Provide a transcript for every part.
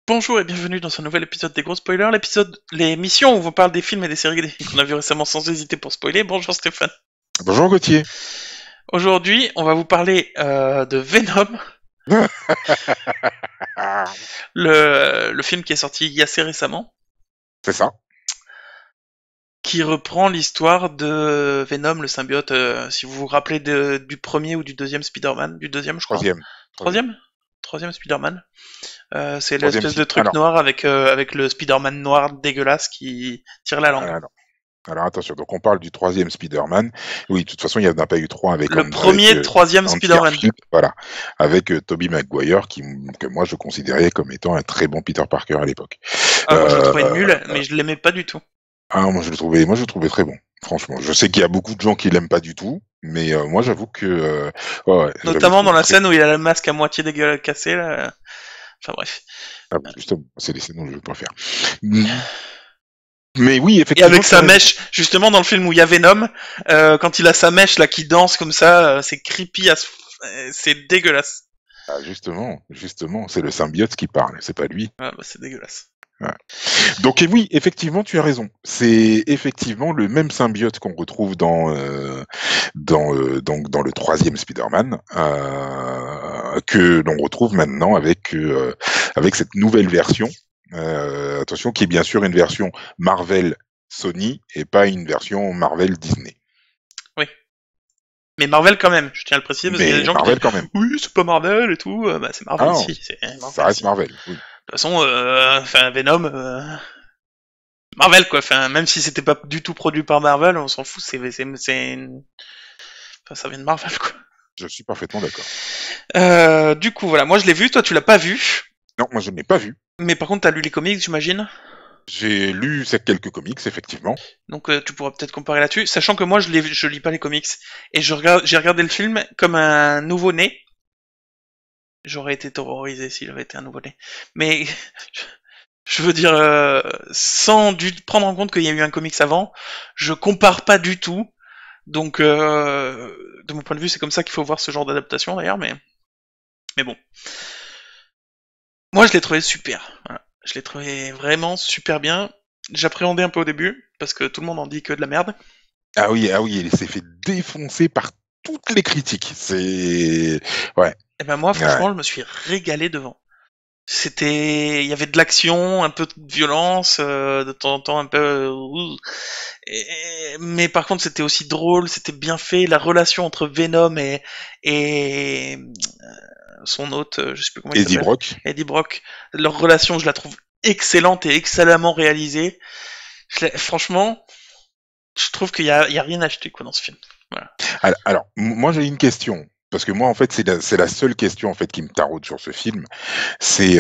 Bonjour et bienvenue dans ce nouvel épisode des gros spoilers, l'émission où on vous parle des films et des séries qu'on a vu récemment sans hésiter pour spoiler. Bonjour Stéphane. Bonjour Gauthier. Aujourd'hui, on va vous parler de Venom, le film qui est sorti assez récemment, C'est ça. qui reprend l'histoire de Venom, le symbiote, si vous vous rappelez du premier ou du deuxième Spider-Man, du deuxième je crois. Troisième. Troisième. Troisième Spider-Man. C'est Troisième l'espèce de si. truc noir avec le Spider-Man noir dégueulasse qui tire la langue. Alors attention, donc on parle du troisième Spider-Man. Oui, de toute façon, il n'y en a pas eu trois avec, Le premier troisième Andrew Spider-Man. Garfield, voilà, avec Tobey Maguire, que moi je considérais comme étant un très bon Peter Parker à l'époque. Moi je le trouvais nul, mais je l'aimais pas du tout. Moi je le trouvais très bon. Franchement, je sais qu'il y a beaucoup de gens qui l'aiment pas du tout, mais moi j'avoue que ouais, Notamment dans la scène où il a le masque à moitié cassé là. Enfin bref. Justement, c'est les scènes dont je préfère. Mais oui, Et effectivement. avec sa mèche, justement dans le film où il y a Venom, quand il a sa mèche là qui danse comme ça, c'est creepy, c'est dégueulasse. Justement, c'est le symbiote qui parle, c'est pas lui. Ah, bah, c'est dégueulasse. Ouais. Donc oui, effectivement, tu as raison. C'est effectivement le même symbiote qu'on retrouve dans le troisième Spider-Man que l'on retrouve maintenant avec cette nouvelle version. Attention, qui est bien sûr une version Marvel Sony et pas une version Marvel Disney. Oui. Mais Marvel quand même, je tiens à le préciser parce qu'il y a des gens Marvel qui disent quand même. oui c'est pas Marvel et tout, bah c'est Marvel si, c'est Marvel, ça reste Marvel. Oui. De toute façon, Venom, Marvel quoi, même si c'était pas du tout produit par Marvel, on s'en fout, ça vient de Marvel quoi. Je suis parfaitement d'accord. Du coup voilà, moi je l'ai vu, toi tu l'as pas vu. Non, moi je ne l'ai pas vu. Mais par contre t'as lu les comics j'imagine. J'ai lu quelques comics, effectivement. Donc tu pourras peut-être comparer là-dessus, sachant que moi je lis pas les comics et j'ai regardé le film comme un nouveau-né. J'aurais été terrorisé s'il avait été un nouveau-né. Mais je veux dire, sans prendre en compte qu'il y a eu un comics avant, je compare pas du tout. Donc, de mon point de vue, c'est comme ça qu'il faut voir ce genre d'adaptation d'ailleurs, mais bon. Moi, je l'ai trouvé super. Voilà. Je l'ai trouvé vraiment super bien. J'appréhendais un peu au début, parce que tout le monde en dit que de la merde. Ah oui, il s'est fait défoncer par toutes les critiques. C'est... Ouais. Et ben moi, Ouais. franchement, je me suis régalé devant. Il y avait de l'action, un peu de violence, de temps en temps un peu. Mais par contre, c'était aussi drôle, c'était bien fait. La relation entre Venom et son hôte, je sais plus comment il Eddie s'appelle, Brock. Eddie Brock. Leur relation, je la trouve excellente et excellemment réalisée. Franchement, je trouve qu'il y a rien à acheter quoi dans ce film. Voilà. Alors, moi j'ai une question. Parce que moi, en fait, c'est la seule question en fait qui me taraude sur ce film. C'est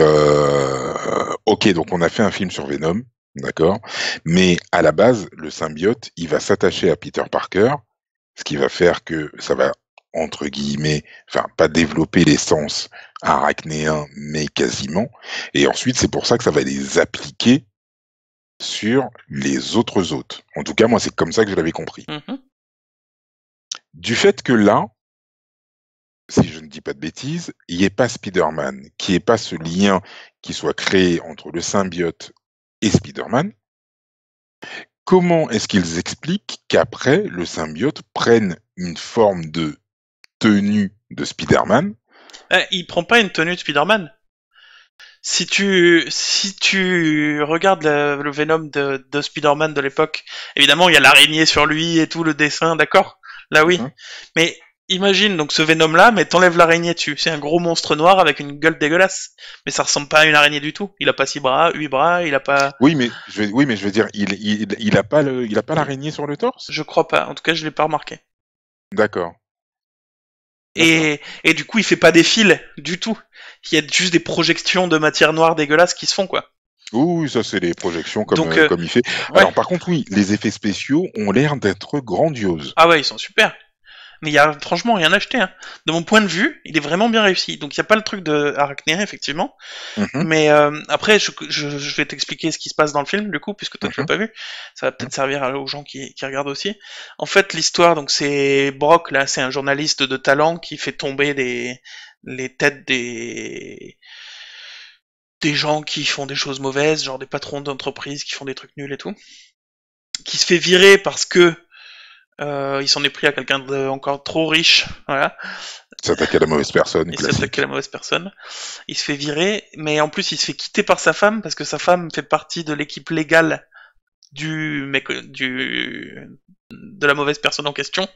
ok, donc on a fait un film sur Venom, d'accord, mais à la base, le symbiote, il va s'attacher à Peter Parker, ce qui va faire que ça va entre guillemets, enfin pas développer les sens arachnéens, mais quasiment. Et ensuite, c'est pour ça que ça va les appliquer sur les autres hôtes. En tout cas, moi, c'est comme ça que je l'avais compris. Mm-hmm. Du fait que là, si je ne dis pas de bêtises, il n'y ait pas Spider-Man, qu'il n'y ait pas ce lien qui soit créé entre le symbiote et Spider-Man, comment est-ce qu'ils expliquent qu'après, le symbiote prenne une forme de tenue de Spider-Man? Il prend pas une tenue de Spider-Man. Si tu regardes le Venom de Spider-Man de l'époque, évidemment il y a l'araignée sur lui et tout le dessin, d'accord. Là oui. Hein. Mais imagine donc ce Venom là, mais t'enlèves l'araignée dessus. C'est un gros monstre noir avec une gueule dégueulasse. Mais ça ressemble pas à une araignée du tout. Il a pas 6 bras, 8 bras, il a pas. Oui, mais je veux dire, il a pas l'araignée sur le torse? Je crois pas. En tout cas, je l'ai pas remarqué. D'accord. Et du coup, il fait pas des fils du tout. Il y a juste des projections de matière noire dégueulasse qui se font quoi. Oui, ça c'est les projections Donc, comme il fait. ouais. Alors par contre, oui, les effets spéciaux ont l'air d'être grandioses. Ah ouais, ils sont super. Mais il y a franchement rien à acheter. Hein. De mon point de vue, il est vraiment bien réussi. Donc il n'y a pas le truc de arachnéen, effectivement. Mhm, Mais après, je vais t'expliquer ce qui se passe dans le film, du coup, puisque toi tu l'as mhm, pas vu. Ça va peut-être servir aux gens qui regardent aussi. En fait, l'histoire, donc c'est Brock, là, c'est un journaliste de talent qui fait tomber les têtes des gens qui font des choses mauvaises, genre des patrons d'entreprise qui font des trucs nuls et tout, qui se fait virer parce que il s'en est pris à quelqu'un de encore trop riche, voilà. S'attaquer à la mauvaise personne, Il s'attaque à classique. la mauvaise personne. Il se fait virer, mais en plus il se fait quitter par sa femme parce que sa femme fait partie de l'équipe légale du mec de la mauvaise personne en question.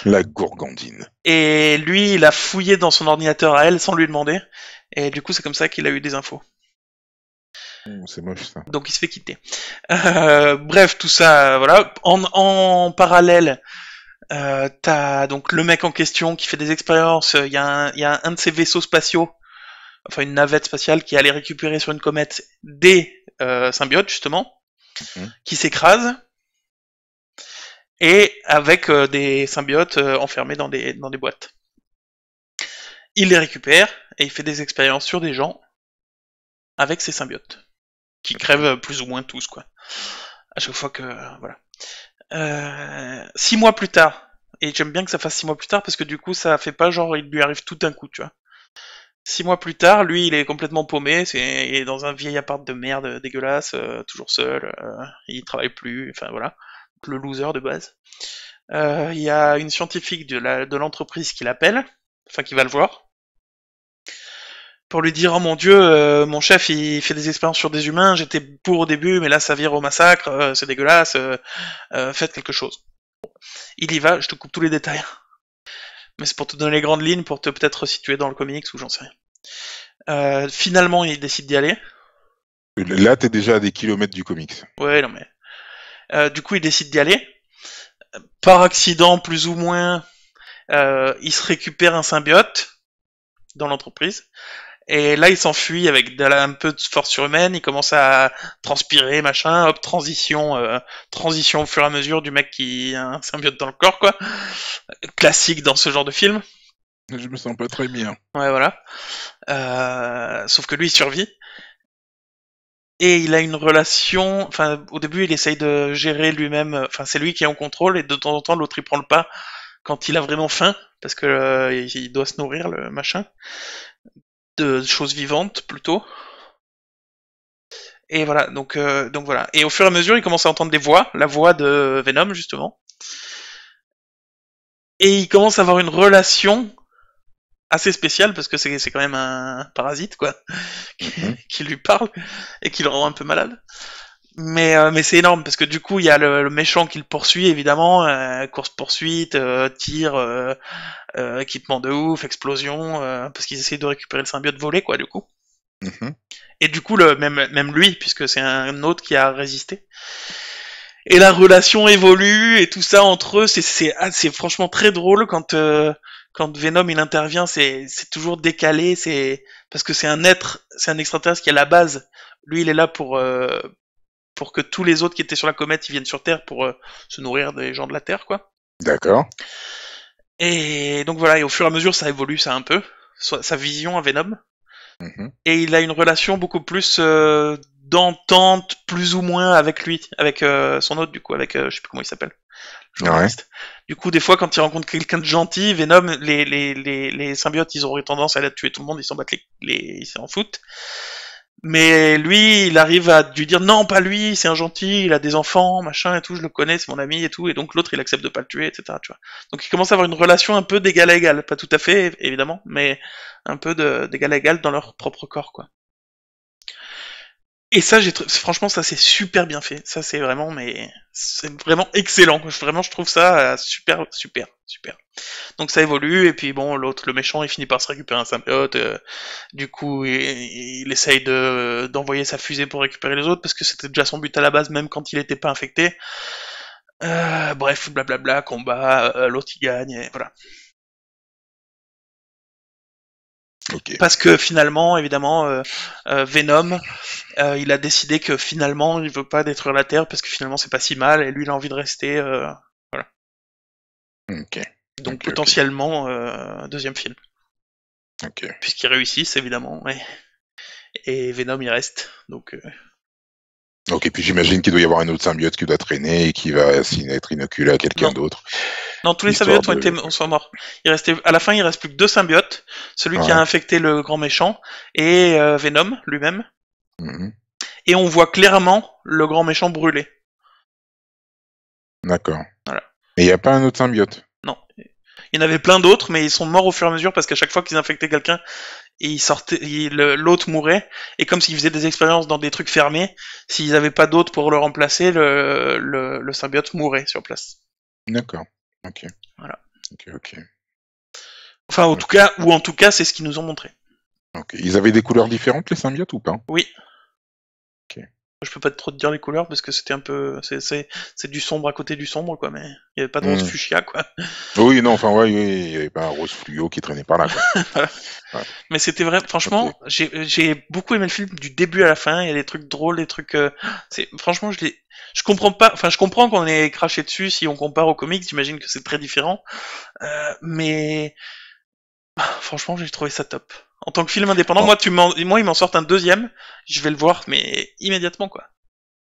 La gourgandine. Et lui, il a fouillé dans son ordinateur à elle sans lui demander. Et du coup, c'est comme ça qu'il a eu des infos. C'est moche ça. Donc il se fait quitter. Bref, tout ça, voilà. En parallèle, t'as donc le mec en question qui fait des expériences. Il y a un de ses vaisseaux spatiaux, enfin une navette spatiale qui allait récupérer sur une comète des symbiotes justement, qui s'écrasent et avec des symbiotes enfermés dans des boîtes. Il les récupère et il fait des expériences sur des gens avec ces symbiotes qui crèvent plus ou moins tous quoi. À chaque fois que voilà. 6 mois plus tard, et j'aime bien que ça fasse 6 mois plus tard parce que du coup ça fait pas genre il lui arrive tout d'un coup, tu vois. 6 mois plus tard, lui il est complètement paumé, il est dans un vieil appart de merde dégueulasse, toujours seul, il travaille plus, enfin voilà, le loser de base. Il y a une scientifique de l'entreprise qui l'appelle, enfin qui va le voir, pour lui dire oh mon dieu, mon chef il fait des expériences sur des humains, j'étais pour au début, mais là ça vire au massacre, c'est dégueulasse, faites quelque chose. Il y va, je te coupe tous les détails. Mais c'est pour te donner les grandes lignes, pour te peut-être resituer dans le comics ou j'en sais rien. Finalement, il décide d'y aller. Là, t'es déjà à des kilomètres du comics. Ouais, non mais. Du coup, il décide d'y aller. Par accident, plus ou moins, il se récupère un symbiote dans l'entreprise. Et là, il s'enfuit avec un peu de force surhumaine. Il commence à transpirer, machin. Hop, transition au fur et à mesure du mec qui a un symbiote dans le corps, quoi. Classique dans ce genre de film. Je me sens pas très bien. Ouais, voilà. Sauf que lui, il survit. Et il a une relation, enfin, au début, il essaye de gérer lui-même, enfin, c'est lui qui est en contrôle, et de temps en temps, l'autre, il prend le pas quand il a vraiment faim, parce que il doit se nourrir, le machin, de choses vivantes, plutôt. Et voilà, donc voilà. Et au fur et à mesure, il commence à entendre des voix, la voix de Venom, justement. Et il commence à avoir une relation assez spéciale, parce que c'est quand même un parasite, quoi, qui lui parle, et qui le rend un peu malade. Mais c'est énorme parce que du coup il y a le méchant qui le poursuit évidemment, course poursuite, tir, équipement de ouf, explosion, parce qu'ils essayent de récupérer le symbiote volé quoi du coup. Mhm. Et du coup même lui puisque c'est un autre qui a résisté. Et la relation évolue et tout ça entre eux, c'est franchement très drôle quand Venom il intervient, c'est toujours décalé, c'est parce que c'est un extraterrestre qui à la base, lui il est là pour que tous les autres qui étaient sur la comète ils viennent sur Terre pour se nourrir des gens de la Terre, quoi. D'accord. Et donc voilà, et au fur et à mesure ça évolue ça un peu, sa vision à Venom. Mhm. Et il a une relation beaucoup plus d'entente, plus ou moins avec lui, avec son autre du coup, avec je sais plus comment il s'appelle, le Ouais. journaliste. Du coup, des fois quand il rencontre quelqu'un de gentil, Venom, les symbiotes ils auraient tendance à aller tuer tout le monde, ils s'en battent ils s'en foutent. Mais lui, il arrive à lui dire non, pas lui, c'est un gentil, il a des enfants, machin et tout, je le connais, c'est mon ami et tout, et donc l'autre il accepte de pas le tuer, etc. Tu vois. Donc il commence à avoir une relation un peu d'égal à égal, pas tout à fait évidemment, mais un peu d'égal à égal dans leur propre corps, quoi. Et ça, franchement, ça c'est super bien fait. Ça c'est vraiment, mais c'est vraiment excellent. Vraiment, je trouve ça super, super, super. Donc ça évolue et puis bon l'autre le méchant il finit par se récupérer un symbiote, du coup il essaye d'envoyer sa fusée pour récupérer les autres parce que c'était déjà son but à la base même quand il était pas infecté. Bref blablabla combat, l'autre il gagne et voilà. Ok. Parce que finalement évidemment Venom il a décidé que finalement il veut pas détruire la Terre parce que finalement c'est pas si mal et lui il a envie de rester voilà. Ok. Donc Ok. Ok. potentiellement deuxième film Ok. puisqu'ils réussissent évidemment et Venom il reste donc Ok. Puis j'imagine qu'il doit y avoir un autre symbiote qui doit traîner et qui va être inoculé à quelqu'un non. d'autre. Non, tous les Histoire symbiotes sont morts. À la fin, il reste plus que 2 symbiotes. Celui qui a Ouais. infecté le grand méchant et Venom lui-même. Mhm. Et on voit clairement le grand méchant brûler. D'accord. Voilà. Et il n'y a pas un autre symbiote? Non. Il y en avait plein d'autres, mais ils sont morts au fur et à mesure parce qu'à chaque fois qu'ils infectaient quelqu'un, l'autre mourait. Et comme s'ils faisaient des expériences dans des trucs fermés, s'ils n'avaient pas d'autres pour le remplacer, le symbiote mourait sur place. D'accord. Ok. Voilà. Ok. Enfin, Ok. en tout cas, c'est ce qu'ils nous ont montré. Ok. Ils avaient des couleurs différentes, les symbiotes, ou pas? Oui. Ok. Je peux pas trop te dire les couleurs parce que c'était un peu, c'est du sombre à côté du sombre, quoi, mais il y avait pas de rose Hmm. fuchsia, quoi. Oui, non, enfin, ouais, il n'y avait pas un rose fluo qui traînait par là, quoi. Voilà. Ouais. Mais c'était vrai, Ok. franchement, j'ai beaucoup aimé le film du début à la fin. Il y a des trucs drôles, des trucs, franchement, je comprends pas, enfin, je comprends qu'on ait craché dessus si on compare aux comics. J'imagine que c'est très différent, mais franchement, j'ai trouvé ça top. En tant que film indépendant, Bon, moi, ils m'en sortent un deuxième, je vais le voir, mais immédiatement, quoi.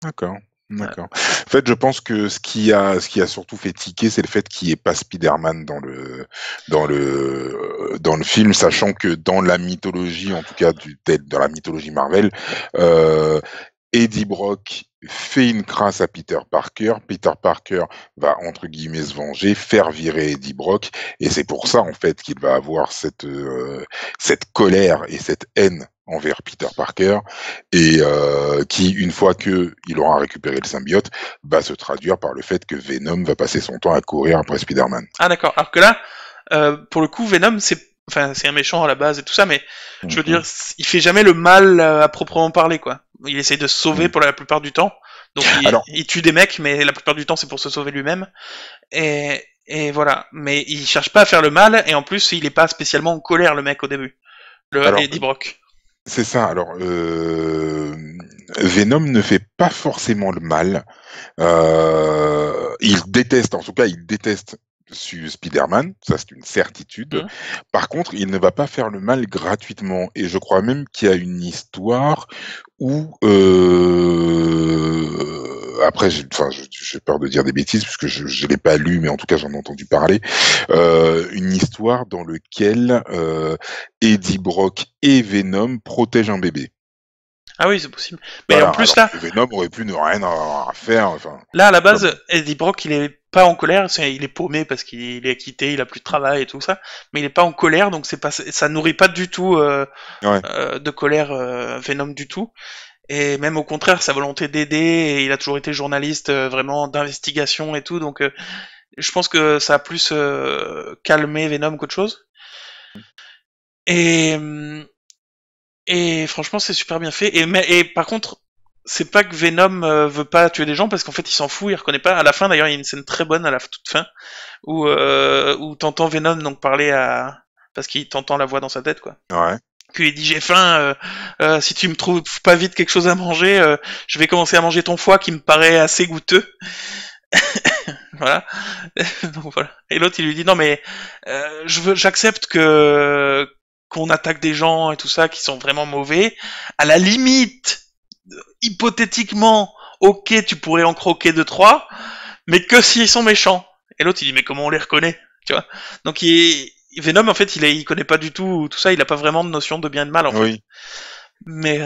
d'accord. Voilà. D'accord. En fait, je pense que ce qui a surtout fait tiquer, c'est le fait qu'il n'y ait pas Spider-Man dans le film, sachant que dans la mythologie, en tout cas dans la mythologie Marvel, euh, Eddie Brock fait une crasse à Peter Parker. Peter Parker va, entre guillemets, se venger, faire virer Eddie Brock. Et c'est pour ça, en fait, qu'il va avoir cette colère et cette haine envers Peter Parker. Et qui, une fois qu'il aura récupéré le symbiote, va se traduire par le fait que Venom va passer son temps à courir après Spider-Man. Ah d'accord. Alors que là, pour le coup, Venom, c'est un méchant à la base et tout ça, mais je veux dire, Mhm. il fait jamais le mal à proprement parler, quoi. Il essaie de se sauver Mhm. pour la plupart du temps. Donc Alors, il tue des mecs, mais la plupart du temps c'est pour se sauver lui-même. Et voilà. Mais il cherche pas à faire le mal, et en plus il est pas spécialement en colère le mec au début. Le alors, Eddie Brock. c'est ça. Alors, Venom ne fait pas forcément le mal. Il déteste, en tout cas, il déteste Spider-Man, ça c'est une certitude. Hmm. Par contre, il ne va pas faire le mal gratuitement. Et je crois même qu'il y a une histoire où, après, enfin, j'ai peur de dire des bêtises puisque je ne l'ai pas lu, mais en tout cas, j'en ai entendu parler. Une histoire dans laquelle Eddie Brock et Venom protègent un bébé. Ah oui, c'est possible. Mais en Voilà, plus alors là, que Venom aurait pu ne rien avoir à faire. Enfin, là à la comme. base, Eddie Brock il est pas en colère, il est paumé parce qu'il est quitté, il a plus de travail et tout ça, mais il est pas en colère, donc c'est pas, ça nourrit pas du tout Ouais. de colère Venom du tout. Et même au contraire, sa volonté d'aider, et il a toujours été journaliste vraiment d'investigation et tout, donc je pense que ça a plus calmé Venom qu'autre chose. Et, et franchement, c'est super bien fait. Et par contre, c'est pas que Venom veut pas tuer des gens, parce qu'en fait, il s'en fout, il reconnaît pas. À la fin, d'ailleurs, il y a une scène très bonne à la toute fin, où t'entends Venom donc parler à... Parce qu'il t'entend la voix dans sa tête, quoi. Ouais. Puis il dit j'ai faim, si tu me trouves pas vite quelque chose à manger, je vais commencer à manger ton foie qui me paraît assez goûteux. Voilà. Donc voilà. Et l'autre il lui dit non mais j'accepte que qu'on attaque des gens et tout ça qui sont vraiment mauvais. À la limite, hypothétiquement, ok tu pourrais en croquer deux trois, mais que s'ils sont méchants. Et l'autre il dit mais comment on les reconnaît, tu vois. Donc Venom en fait il connaît pas du tout tout ça, il a pas vraiment de notion de bien et de mal en fait. Oui. Mais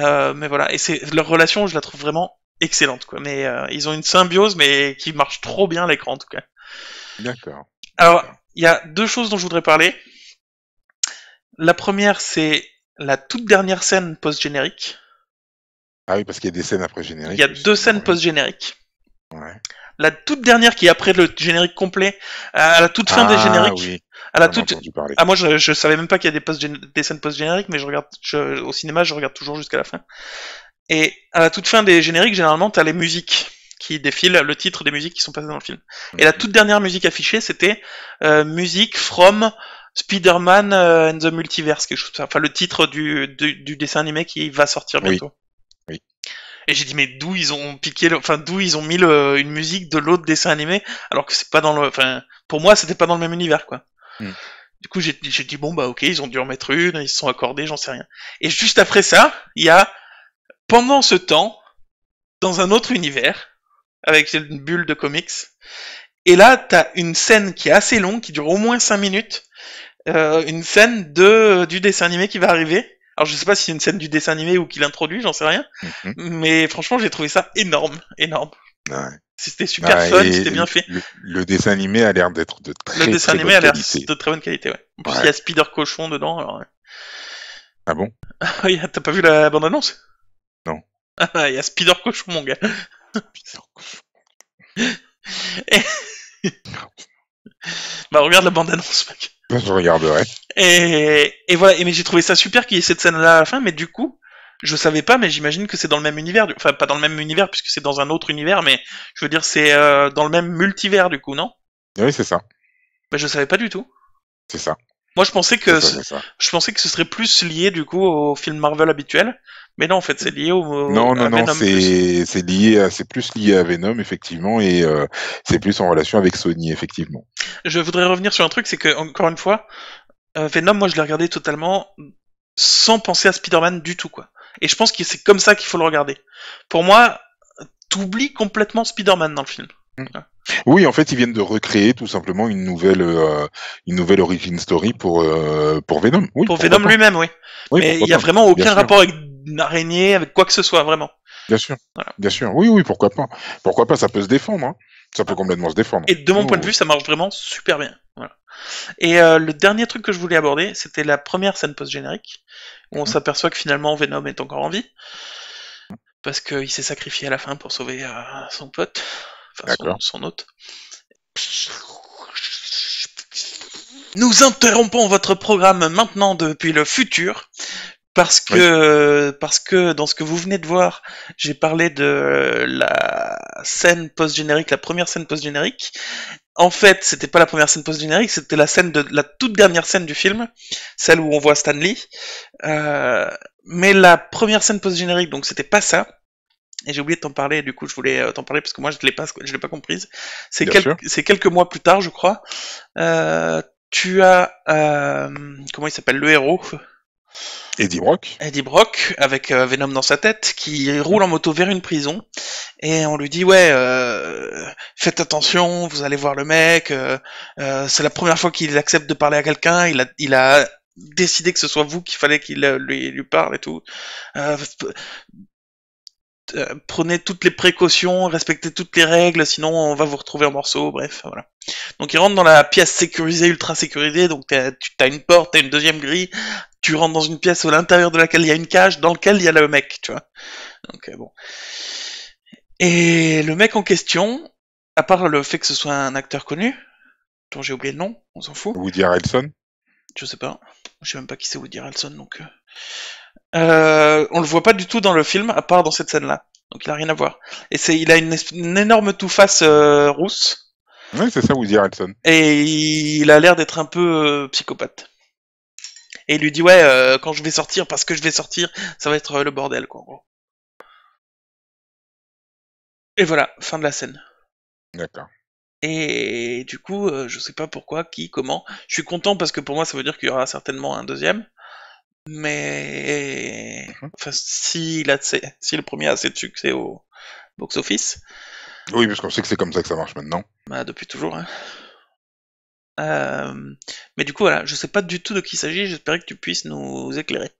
voilà, et c'est leur relation, je la trouve vraiment excellente quoi. Mais ils ont une symbiose mais qui marche trop bien à l'écran en tout cas. D'accord. Alors D'accord. il y a deux choses dont je voudrais parler. La première c'est la toute dernière scène post-générique. Ah oui, parce qu'il y a des scènes après Il y a générique deux aussi. scènes Ouais. post-génériques. Ouais. La toute dernière qui est après le générique complet, à la toute fin des Ah génériques, oui, à la j'en ai toute, entendu parler. ah moi je savais même pas qu'il y a des scènes post-génériques, mais au cinéma je regarde toujours jusqu'à la fin. Et à la toute fin des génériques, généralement t'as les musiques qui défilent, le titre des musiques qui sont passées dans le film. Et la Mhm. toute dernière musique affichée, c'était musique from Spider-Man and the Multiverse, quelque chose comme ça. Enfin le titre du dessin animé qui va sortir Oui, bientôt. oui. Et j'ai dit mais d'où ils ont piqué, enfin d'où ils ont mis une musique de l'autre dessin animé, alors que c'est pas dans le, enfin pour moi c'était pas dans le même univers quoi. Mm. Du coup j'ai dit bon bah ok ils ont dû en mettre une, ils se sont accordés, j'en sais rien. Et juste après ça, il y a pendant ce temps dans un autre univers avec une bulle de comics, Et là, t'as une scène qui est assez longue, qui dure au moins 5 minutes, une scène du dessin animé qui va arriver. Alors je sais pas si c'est une scène du dessin animé ou qu'il introduit, j'en sais rien. Mais franchement, j'ai trouvé ça énorme, énorme. Ouais. C'était super fun, et c'était bien fait. le dessin animé a l'air d'être de Le très dessin très animé bonne a l'air qualité. de très bonne qualité, ouais. En plus, il Ouais. y a Spider Cochon dedans, alors... Ah bon? T'as pas vu la bande-annonce? Non. Ah, il y a Spider Cochon, mon gars. Bah, regarde la bande-annonce, mec. Je regarderai. Et voilà, mais j'ai trouvé ça super qu'il y ait cette scène-là à la fin, mais du coup, je savais pas, mais j'imagine que c'est dans le même univers. Enfin, pas dans le même univers, puisque c'est dans un autre univers, mais je veux dire, c'est dans le même multivers, du coup, non? Oui, c'est ça. Bah, je savais pas du tout. C'est ça. Moi, je pensais que C'est ça. je pensais que ce serait plus lié, du coup, au film Marvel habituel. Mais non, en fait, c'est lié à Non, Venom plus. c'est lié, c'est plus lié à Venom effectivement, et c'est plus en relation avec Sony effectivement. Je voudrais revenir sur un truc, c'est que, encore une fois, Venom, moi, je l'ai regardé totalement sans penser à Spider-Man du tout, quoi. Et je pense que c'est comme ça qu'il faut le regarder. Pour moi, t'oublies complètement Spider-Man dans le film. Oui, en fait, ils viennent de recréer tout simplement une nouvelle origin story pour Venom. Oui, Pour pourquoi Venom pas. lui-même, oui. Oui, Mais il pourquoi y a pas. vraiment Bien aucun sûr. rapport avec une araignée, avec quoi que ce soit, vraiment. Bien sûr. Voilà. Bien sûr. Oui, pourquoi pas. Pourquoi pas, ça peut se défendre. Hein. Ça peut complètement se défendre. Et de mon point de Oh. vue, ça marche vraiment super bien. Voilà. Et le dernier truc que je voulais aborder, c'était la première scène post-générique, où on s'aperçoit que finalement Venom est encore en vie, parce qu'il s'est sacrifié à la fin pour sauver son pote, enfin son hôte. Nous interrompons votre programme maintenant depuis le futur, parce que dans ce que vous venez de voir, j'ai parlé de la scène post-générique, la première scène post-générique. En fait, c'était pas la première scène post-générique, c'était la toute dernière scène du film, celle où on voit Stan Lee. Mais la première scène post-générique, donc c'était pas ça. Et j'ai oublié de t'en parler, du coup je voulais t'en parler parce que moi je l'ai pas comprise. C'est quelques mois plus tard, je crois. Tu as comment il s'appelle, le héros, Eddie Brock. Eddie Brock, avec Venom dans sa tête, qui roule en moto vers une prison, et on lui dit ouais, faites attention, vous allez voir le mec, c'est la première fois qu'il accepte de parler à quelqu'un, il a décidé que ce soit vous qu'il fallait qu'il lui parle et tout. Prenez toutes les précautions, respectez toutes les règles, sinon on va vous retrouver en morceaux, bref, voilà. Donc il rentre dans la pièce sécurisée, ultra sécurisée, donc t'as une porte, t'as une deuxième grille, tu rentres dans une pièce à l'intérieur de laquelle il y a une cage, dans laquelle il y a le mec, tu vois. Donc bon. Et le mec en question, à part le fait que ce soit un acteur connu, dont j'ai oublié le nom, on s'en fout. Woody Harrelson. Je sais pas. Je sais même pas qui c'est Woody Harrelson, donc... on le voit pas du tout dans le film, à part dans cette scène-là. Donc il a rien à voir. Et il a une énorme toufface rousse. Oui, c'est ça, Woody Harrelson. Et il a l'air d'être un peu psychopathe. Et il lui dit ouais, quand je vais sortir, parce que je vais sortir, ça va être le bordel, quoi, en gros. Et voilà, fin de la scène. D'accord. Et du coup, je sais pas pourquoi, qui, comment. Je suis content parce que pour moi, ça veut dire qu'il y aura certainement un deuxième. Mais enfin, si le premier a assez de succès au box-office, Oui, parce qu'on sait que c'est comme ça que ça marche maintenant. bah depuis toujours. Hein. Mais du coup, voilà, je sais pas du tout de qui il s'agit. J'espérais que tu puisses nous éclairer.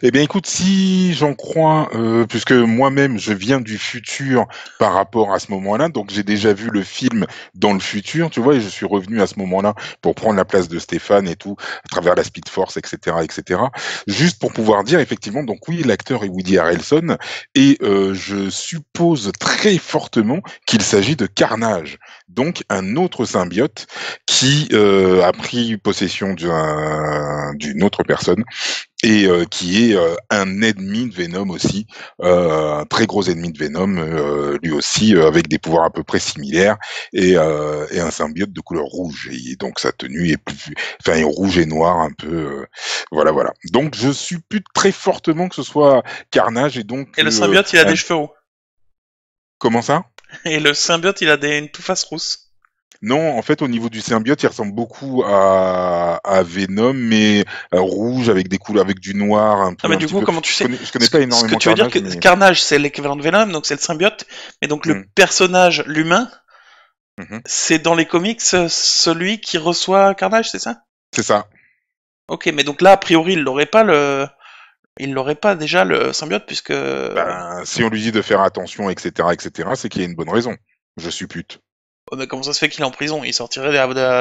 Eh bien, écoute, si j'en crois, puisque moi-même je viens du futur par rapport à ce moment-là, donc j'ai déjà vu le film dans le futur, tu vois, et je suis revenu à ce moment-là pour prendre la place de Stéphane et tout, à travers la Speed Force, etc., etc. Juste pour pouvoir dire, effectivement, donc oui, l'acteur est Woody Harrelson, et je suppose très fortement qu'il s'agit de Carnage, donc un autre symbiote qui a pris possession d'une autre personne et qui est un ennemi de Venom aussi, un très gros ennemi de Venom, lui aussi, avec des pouvoirs à peu près similaires, et un symbiote de couleur rouge. Et donc sa tenue est rouge et noir un peu, voilà. Donc je suppute très fortement que ce soit Carnage, et donc. Et le symbiote, il a des cheveux roux. Comment ça? Et le symbiote, il a une toufface rousse. Non, en fait, au niveau du symbiote, il ressemble beaucoup à Venom, mais rouge avec des couleurs, avec du noir un peu. Ah, mais du coup, comment tu sais? Je connais pas énormément. Ce que tu veux dire que Carnage, c'est l'équivalent de Venom, donc c'est le symbiote, mais donc le personnage, l'humain, Mhm. C'est dans les comics celui qui reçoit Carnage, c'est ça? C'est ça. Ok, mais donc là, a priori, il l'aurait pas déjà le symbiote puisque. Ben, si on lui dit de faire attention, etc., c'est qu'il y a une bonne raison. Je suppute. Oh, mais comment ça se fait qu'il est en prison? Il sortirait de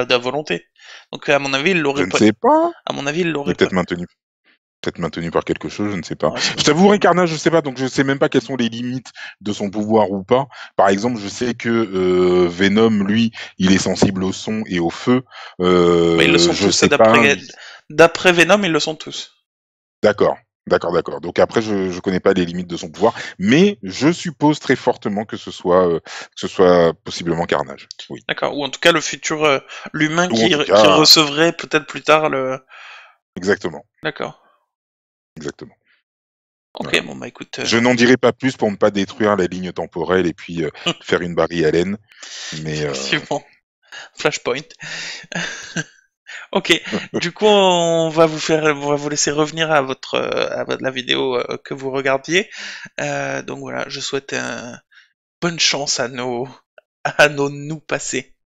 la volonté. Donc à mon avis, il Je l'aurait ne pas. sais pas. À mon avis, il Il est l'aurait pas. peut-être maintenu. Peut-être maintenu par quelque chose, je ne sais pas. Ouais, c'est Je possible. t'avouerai, Carnage, je sais pas, donc je sais même pas quelles sont les limites de son pouvoir ou pas. Par exemple, je sais que Venom, lui, il est sensible au son et au feu. Mais ils le sont Je tous, ça, sais pas. d'après Venom, ils le sont tous. D'accord, d'accord. Donc après, je connais pas les limites de son pouvoir, mais je suppose très fortement que ce soit possiblement Carnage. Oui. D'accord. Ou en tout cas, le futur, l'humain Ou en qui, tout qui cas, recevrait peut-être plus tard le. exactement, D'accord. exactement. Ok, Voilà. bon bah écoute. Je n'en dirai pas plus pour ne pas détruire la ligne temporelle et puis faire une Barry Allen. Mais Effectivement. Flashpoint. Ok. Du coup, on va vous laisser revenir à la vidéo que vous regardiez. Donc voilà, je souhaite bonne chance à nos nous passés.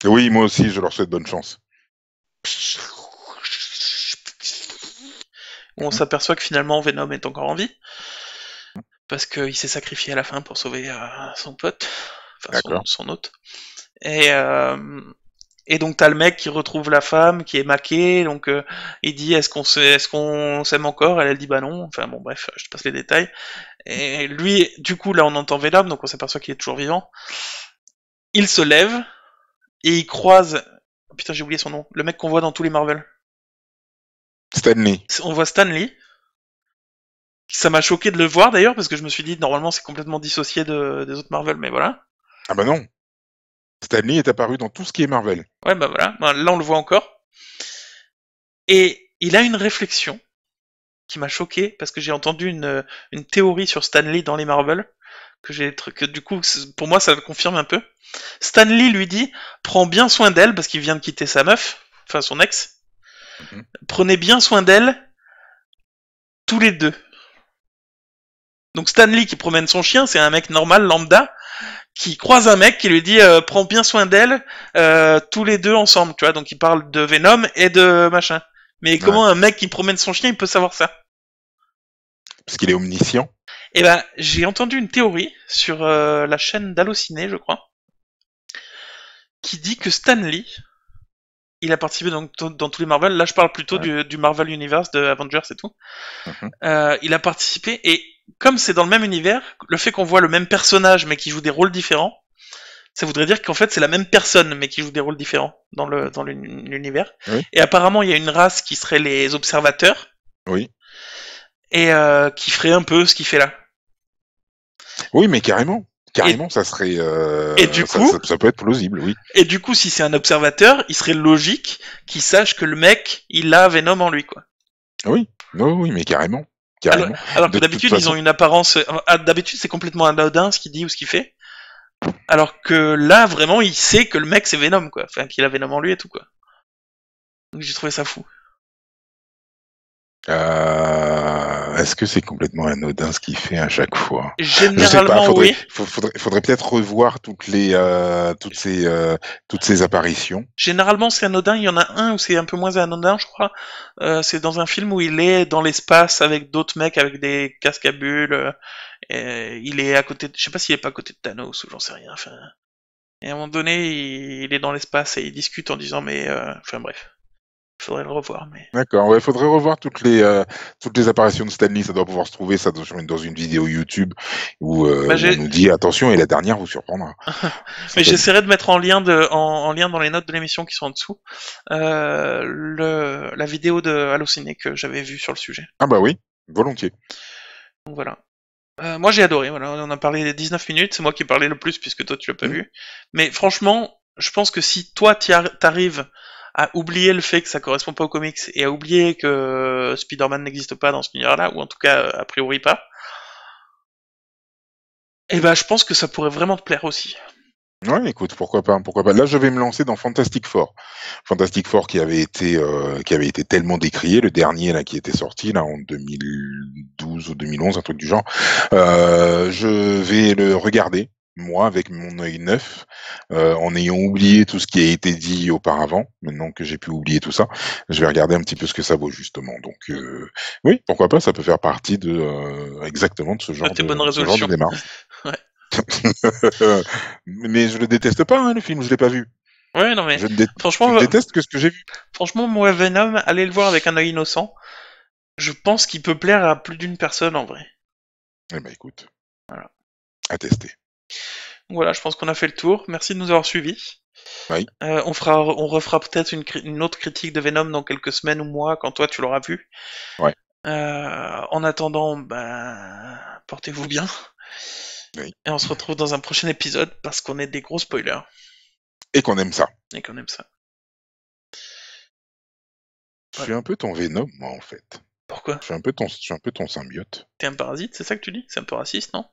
oui, moi aussi, je leur souhaite bonne chance. On Mhm. s'aperçoit que finalement Venom est encore en vie parce qu'il s'est sacrifié à la fin pour sauver son pote, enfin son, D'accord. son hôte. Et, euh, et donc t'as le mec qui retrouve la femme qui est maquée, donc il dit est-ce qu'on s'aime encore? Elle dit bah non. Enfin bon bref, je te passe les détails. Et lui, du coup là on entend Venom, donc on s'aperçoit qu'il est toujours vivant. Il se lève et il croise, oh, putain j'ai oublié son nom, le mec qu'on voit dans tous les Marvel. Stanley. On voit Stanley. Ça m'a choqué de le voir d'ailleurs parce que je me suis dit normalement c'est complètement dissocié des autres Marvel, mais voilà. Ah bah non. Stanley est apparu dans tout ce qui est Marvel. Ouais bah voilà, bah, là on le voit encore. Et il a une réflexion qui m'a choqué parce que j'ai entendu une théorie sur Stanley dans les Marvel que du coup pour moi ça le confirme un peu. Stanley lui dit prends bien soin d'elle parce qu'il vient de quitter sa meuf, enfin son ex. Mhm. Prenez bien soin d'elle tous les deux. Donc Stanley qui promène son chien, c'est un mec normal lambda qui croise un mec qui lui dit prends bien soin d'elle tous les deux ensemble, tu vois. Donc il parle de Venom et de machin. Mais Ouais. comment un mec qui promène son chien il peut savoir ça? Parce qu'il est omniscient. Eh ben, j'ai entendu une théorie sur la chaîne d'Allociné, je crois, qui dit que Stanley, il a participé dans tous les Marvel. Là, je parle plutôt Ouais. du Marvel Universe de Avengers et tout. Mhm. Il a participé et comme c'est dans le même univers, le fait qu'on voit le même personnage mais qui joue des rôles différents, ça voudrait dire qu'en fait c'est la même personne mais qui joue des rôles différents dans l'univers. Oui. Et apparemment, il y a une race qui serait les observateurs Oui. et qui ferait un peu ce qu'il fait là. Oui, mais carrément. Et, Carrément, ça serait, et du ça, coup, ça, ça peut être plausible, oui. Et du coup, si c'est un observateur, il serait logique qu'il sache que le mec, il a Venom en lui, quoi. Oui, oui, mais carrément, Alors, carrément. alors que De toute d'habitude, ils ont façon, une apparence. D'habitude, c'est complètement anodin ce qu'il dit ou ce qu'il fait. Alors que là, vraiment, il sait que le mec, c'est Venom, quoi. Enfin, qu'il a Venom en lui et tout, quoi. Donc j'ai trouvé ça fou. est-ce que c'est complètement anodin ce qu'il fait à chaque fois? Je sais pas. Généralement, Faudrait, oui. faudrait peut-être revoir toutes ces apparitions. Généralement, c'est anodin. Il y en a un où c'est un peu moins anodin, je crois. C'est dans un film où il est dans l'espace avec d'autres mecs avec des casques à bulles. Et il est à côté. Je sais pas s'il est pas à côté de Thanos ou j'en sais rien. Enfin, et à un moment donné, il est dans l'espace et il discute en disant mais enfin bref, il faudrait le revoir mais D'accord. Ouais, faudrait revoir toutes les apparitions de Stanley. Ça doit pouvoir se trouver ça dans une vidéo YouTube bah où on nous dit attention et la dernière vous surprendra. mais Certainement. j'essaierai de mettre en lien dans les notes de l'émission qui sont en dessous la vidéo de Allociné que j'avais vue sur le sujet. Ah bah oui, volontiers. Donc voilà. Moi j'ai adoré, voilà, on en a parlé 19 minutes, c'est moi qui ai parlé le plus puisque toi tu l'as pas Hmm. vu. Mais franchement, je pense que si toi t'arrives à oublier le fait que ça correspond pas aux comics et à oublier que Spider-Man n'existe pas dans ce univers-là, ou en tout cas a priori pas, eh ben je pense que ça pourrait vraiment te plaire aussi. Ouais, écoute, pourquoi pas, pourquoi pas. Là, je vais me lancer dans Fantastic Four. Fantastic Four qui avait été tellement décrié, le dernier là qui était sorti là en 2012 ou 2011, un truc du genre. Je vais le regarder. moi, avec mon œil neuf, en ayant oublié tout ce qui a été dit auparavant, maintenant que j'ai pu oublier tout ça, je vais regarder un petit peu ce que ça vaut justement. Donc oui, pourquoi pas, ça peut faire partie de exactement de Tes bonnes ce genre de résolutions. démarche. Ouais. Mais je le déteste pas, hein, le film, je l'ai pas vu. Ouais, non mais Je franchement, ne déteste que ce que j'ai vu. franchement, moi Venom, allez le voir avec un œil innocent. Je pense qu'il peut plaire à plus d'une personne en vrai. Eh ben écoute, Voilà. à tester. Voilà, je pense qu'on a fait le tour. Merci de nous avoir suivis. Oui, On refera peut-être une autre critique de Venom dans quelques semaines ou mois quand toi tu l'auras vu. ouais, En attendant, ben, portez-vous bien. oui. Et on se retrouve dans un prochain épisode parce qu'on est des gros spoilers Et qu'on aime ça. et qu'on aime ça. Je Voilà. suis un peu ton Venom, moi, en fait. Pourquoi? Je suis un peu ton symbiote. T'es un parasite, c'est ça que tu dis? C'est un peu raciste, non?